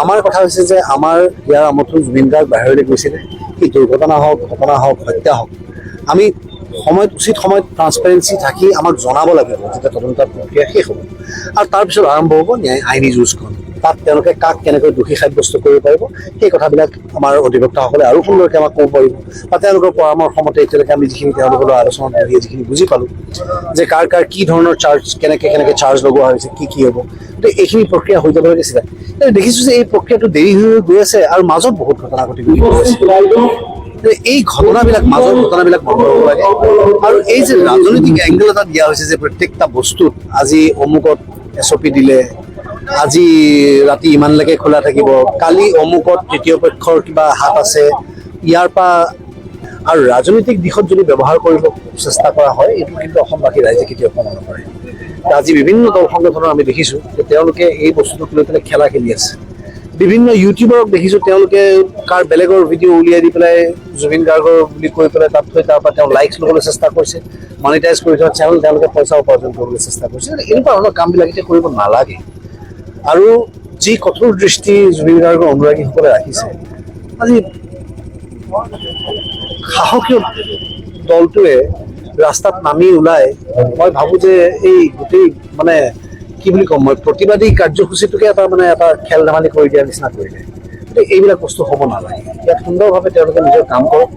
আমাৰ কথা হৈছে যে আমাৰ ইয়াৰ আমতো জুবিন গাৰ্গ বাহিৰলৈ গৈছিলে, কি দুৰ্ঘটনা হওক, ঘটনা হওক, হত্যা হওক, আমি উচিত সময়ত ট্ৰান্সপাৰেঞ্চি থাকি আমাক জনাব লাগিব যেতিয়া তদন্তৰ প্ৰক্ৰিয়া শেষ হ'ব। আৰু তাৰপিছত আৰম্ভ হ'ব আইনী যুঁজখন। তাত তেওঁলোকে কাক কেনেকৈ দোষী সাব্যস্ত কৰিব পাৰিব সেই কথাবিলাক আমাৰ অধিবক্তাসকলে আৰু সুন্দৰকৈ আমাক ক'ব পাৰিব, বা তেওঁলোকৰ পৰামৰ্শ মতে এতিয়ালৈকে আমি যিখিনি তেওঁলোকৰ আলোচনাত বহি যিখিনি বুজি পালোঁ যে কাৰ কি ধৰণৰ চাৰ্জ, কেনেকৈ চাৰ্জ লগোৱা হৈছে, কি হ'ব, তো এইখিনি প্ৰক্ৰিয়া হৈ যাব লাগিছিলে। দেখিছোঁ যে এই প্ৰক্ৰিয়াটো দেৰি হৈ গৈ আছে আৰু মাজত বহুত ঘটনা ঘটি গৈ আছে। এই মাজৰ ঘটনাবিলাক বন্ধ হ'ব লাগে। আৰু এই যে ৰাজনৈতিক এংগল এটা দিয়া হৈছে যে প্ৰত্যেকটা বস্তুত আজি অমুকত SOP দিলে, আজি ৰাতি ইমানলৈকে খোলা থাকিব, কালি অমুকত তৃতীয় পক্ষৰ কিবা হাত আছে, ইয়াৰ পৰা আৰু ৰাজনৈতিক দিশত যদি ব্যৱহাৰ কৰিব চেষ্টা কৰা হয়, এইটো কিন্তু অসমবাসী ৰাইজে কেতিয়াও ক্ষমা নকৰে। আজি বিভিন্ন দল সংগঠনৰ আমি দেখিছোঁ যে তেওঁলোকে এই বস্তুটোক লৈ পেলাই খেলা খেলি আছে। বিভিন্ন ইউটিউবাৰক দেখিছোঁ তেওঁলোকে বেলেগৰ ভিডিঅ' উলিয়াই দি পেলাই জুবিন গাৰ্গৰ বুলি কৈ পেলাই তাত থৈ তাৰ পৰা তেওঁ লাইকছ ল'বলৈ চেষ্টা কৰিছে, মনিটাইজ কৰি থোৱা চেনেল তেওঁলোকে পইচা উপাৰ্জন কৰিবলৈ চেষ্টা কৰিছে। এনেকুৱা ধৰণৰ কামবিলাক এতিয়া কৰিব নালাগে। আৰু যি কঠোৰ দৃষ্টি জুবিন গাৰ্গৰ অনুৰাগীসকলে ৰাখিছে, আজি সাহসীয় দলটোৱে ৰাস্তাত নামি ওলাই, মই ভাবোঁ যে এই গোটেই কি বুলি ক'ম, মই প্ৰতিবাদী কাৰ্যসূচীটোকে এটা খেল ধেমালি কৰি দিয়াৰ নিচিনা কৰিলে। গতিকে এইবিলাক বস্তু হ'ব নালাগে। ইয়াত সুন্দৰভাৱে তেওঁলোকে নিজৰ কাম কৰক।